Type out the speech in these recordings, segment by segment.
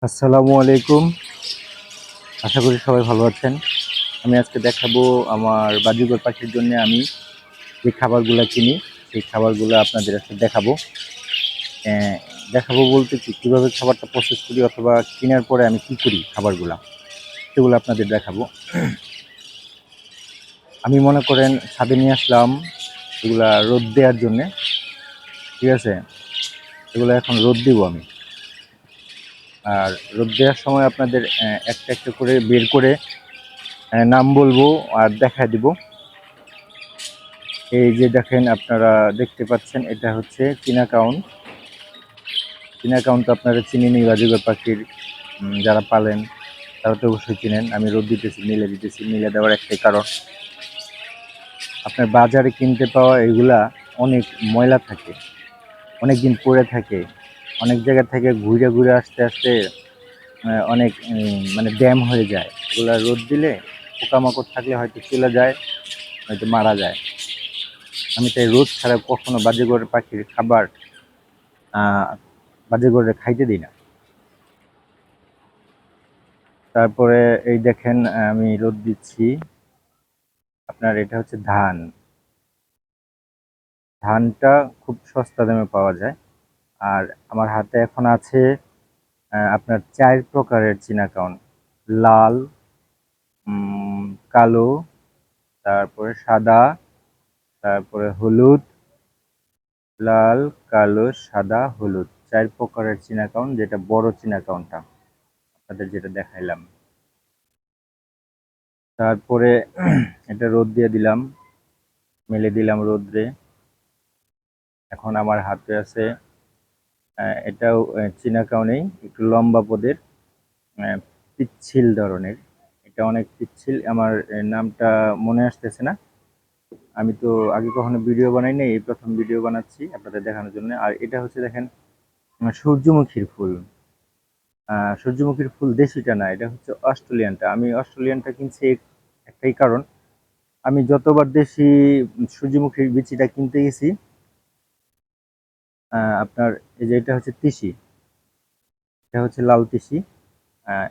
আসসালামু আলাইকুম। আশা করি সবাই ভালো আছেন। আমি আজকে দেখাবো আমার বাজিগর পাখির জন্য আমি যে খাবারগুলো কিনি, সেই খাবারগুলো আপনাদের আজকে দেখাবো। অ্যা দেখাবো বলতে কীভাবে খাবারটা প্রসেস করি অথবা কেনার পরে আমি কী করি খাবারগুলা, সেগুলো আপনাদের দেখাবো। আমি মনে করেন ছাদে নিয়ে আসলাম এগুলা রোদ দেওয়ার জন্যে, ঠিক আছে? এগুলো এখন রোদ দিব আমি। আর রোদ দেওয়ার সময় আপনাদের একটা একটা করে বের করে নাম বলবো আর দেখায় দিব। এই যে দেখেন, আপনারা দেখতে পাচ্ছেন, এটা হচ্ছে চীনা কাউন। চীনা কাউন তো আপনারা চিনেনই, বাজিগর পাখির যারা পালেন তারা তো অবশ্যই চিনেন। আমি রোদ দিতেছি, মিলে দিতেছি। মিলে দেওয়ার একটাই কারণ, আপনার বাজারে কিনতে পাওয়া এগুলা অনেক ময়লা থাকে, অনেক দিন পরে থাকে, অনেক জায়গা থেকে ঘুরে ঘুরে আসতে আসতে অনেক মানে ড্যাম হয়ে যায়। এগুলা রোদ দিলে পোকামাকড় থাকলে হয়তো চলে যায়, হয়তো মারা যায়। আমি তাই রোদ ছাড়া কখনো বাজিগর পাখির খাবার বাজিগরে খাইতে দিই না। তারপরে এই দেখেন, আমি রোদ দিচ্ছি। আপনার এটা হচ্ছে ধান। ধানটা খুব সস্তা দামে পাওয়া যায়। আর আমার হাতে এখন আছে আপনার 4 প্রকারের চীনা কাউন। লাল, কালো, তারপরে সাদা, তারপরে হলুদ। লাল, কালো, সাদা, হলুদ, 4 প্রকারের চীনা কাউন, যেটা বড় চীনা কাউনটা আপনাদের যেটা দেখাইলাম। তারপরে এটা রোদ দিয়ে দিলাম, মেলে দিলাম রোদ্রে। এখন আমার হাতে আছে এটাও চীনা কাউনেই, একটু লম্বা পদের, পিচ্ছিল ধরনের। এটা অনেক পিচ্ছিল, আমার নামটা মনে আসতেছে না। আমি তো আগে কখনো ভিডিও বানাই নাই, এই প্রথম ভিডিও বানাচ্ছি আপনাদের দেখানোর জন্য। আর এটা হচ্ছে দেখেন, সূর্যমুখীর ফুল। সূর্যমুখীর ফুল দেশিটা না, এটা হচ্ছে অস্ট্রেলিয়ানটা। আমি অস্ট্রেলিয়ানটা কিনছি একটাই কারণ, আমি যতবার দেশি সূর্যমুখীর বিচিটা কিনতে গেছি, আপনার এই যে এটা হচ্ছে তিসি, এটা হচ্ছে লাল তিসি।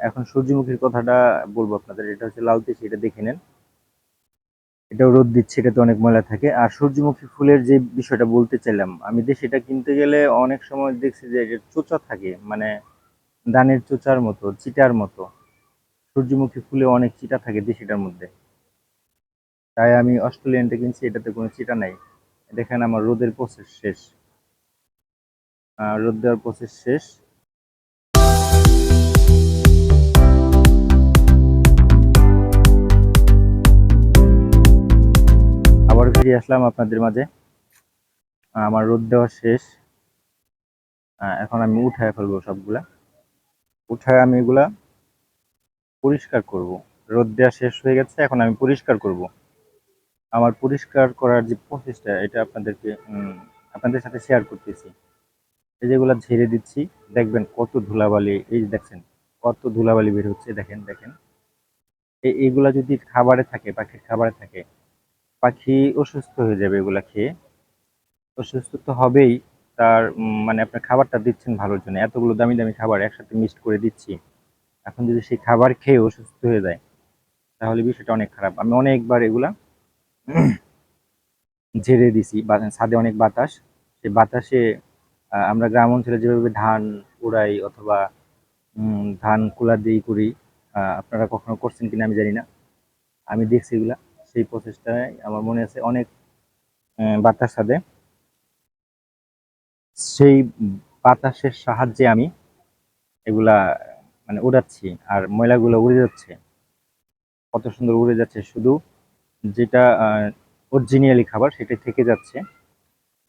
এখন সূর্যমুখীর কথাটা বলবো আপনাদের, এটা হচ্ছে লাল তিসি, এটা দেখে নেন। এটাও রোদ দিচ্ছে, এটাতে অনেক ময়লা থাকে। আর সূর্যমুখী ফুলের যে বিষয়টা বলতে চাইলাম, আমি সেটা কিনতে গেলে অনেক সময় দেখছি যে এর চোচা থাকে, মানে ধানের চোচার মতো, চিটার মতো। সূর্যমুখী ফুলে অনেক চিটা থাকে দেশিটার মধ্যে, তাই আমি অস্ট্রেলিয়ানটা কিনছি, এটাতে কোনো চিটা নাই। দেখেন আমার রোদের প্রসেস শেষ, রোদ দেওয়ার প্রসেস শেষ। আবার ফিরে আসলাম আপনাদের মাঝে। আমার রোদ দেওয়া শেষ। এখন আমি উঠায় ফেলবো সবগুলা। উঠায় আমি এগুলা পরিষ্কার করব। রোদ দেওয়া শেষ হয়ে গেছে, এখন আমি পরিষ্কার করব। আমার পরিষ্কার করার যে প্রসেসটা, এটা আপনাদের সাথে শেয়ার করতেছি। এই যেগুলা ঝেড়ে দিচ্ছি, দেখবেন কত ধুলাবালি, এই যে দেখছেন কত ধুলাবালি বের হচ্ছে, দেখেন দেখেন। এইগুলা যদি খাবারে থাকে, পাখির খাবারে থাকে, পাখি অসুস্থ হয়ে যাবে এগুলা খেয়ে। অসুস্থ তো হবেই। তার মানে আপনার খাবারটা দিচ্ছেন ভালোর জন্য, এতগুলো দামি দামি খাবার একসাথে মিক্সড করে দিচ্ছি। এখন যদি সেই খাবার খেয়ে অসুস্থ হয়ে যায়, তাহলে বিষয়টা অনেক খারাপ। আমি অনেকবার এগুলা ঝেড়ে দিছি। ছাদে অনেক বাতাস, সেই বাতাসে আমরা গ্রাম অঞ্চলে যেভাবে ধান উড়াই অথবা ধান কুলা দিয়ে করি, আপনারা কখনো করছেন কিনা আমি জানি না। আমি দেখছি এগুলা, সেই প্রসেসটাই আমার মনে আছে। অনেক বাতাস ছাদে, সেই বাতাসের সাহায্যে আমি এগুলা মানে উড়াচ্ছি, আর ময়লাগুলো উড়ে যাচ্ছে। কত সুন্দর উড়ে যাচ্ছে, শুধু যেটা অরিজিনালি খাবার সেটাই থেকে যাচ্ছে,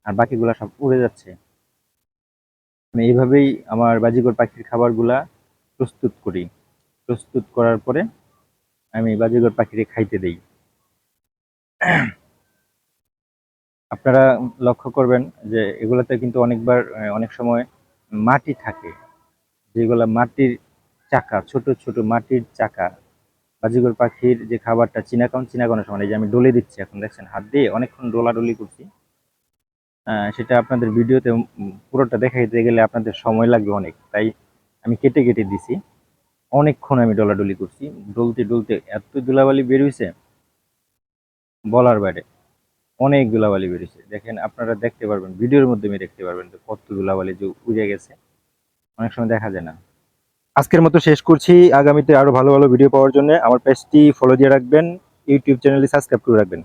আর বাকিগুলা সব উড়ে যাচ্ছে। মানে এইভাবেই আমার বাজিগর পাখির খাবারগুলা প্রস্তুত করি। প্রস্তুত করার পরে আমি বাজিগর পাখিকে খাইতে দেই। আপনারা লক্ষ্য করবেন যে এগুলাতে কিন্তু অনেকবার অনেক সময় মাটি থাকে, যেগুলা মাটির চাকা, ছোট ছোট মাটির চাকা। বাজিগর পাখির যে খাবারটা চীনাকাউনের সমান। এই যে আমি ডলে দিচ্ছি, এখন দেখছেন হাত দিয়ে অনেকক্ষণ ডলাডলি করছি। সেটা আপনাদের ভিডিওতে পুরোটা দেখাইতে গেলে আপনাদের সময় লাগবে অনেক, তাই আমি কেটে কেটে দিছি। অনেকক্ষণ আমি ডলাডলি করছি, ডলতে ডলতে এত ধুলাবালি বের হয়েছে বলার বাইরে। অনেক ধুলাবালি বেরিয়েছে, দেখেন আপনারা দেখতে পারবেন, ভিডিওর মধ্যে দেখতে পারবেন যে কত ধুলাবালি যে উড়ে গেছে, অনেক সময় দেখা যায় না। আজকের মতো শেষ করছি। আগামীতে আরো ভালো ভালো ভিডিও পাওয়ার জন্য আমার পেজটি ফলো দিয়ে রাখবেন, ইউটিউব চ্যানেলটি সাবস্ক্রাইব করে রাখবেন।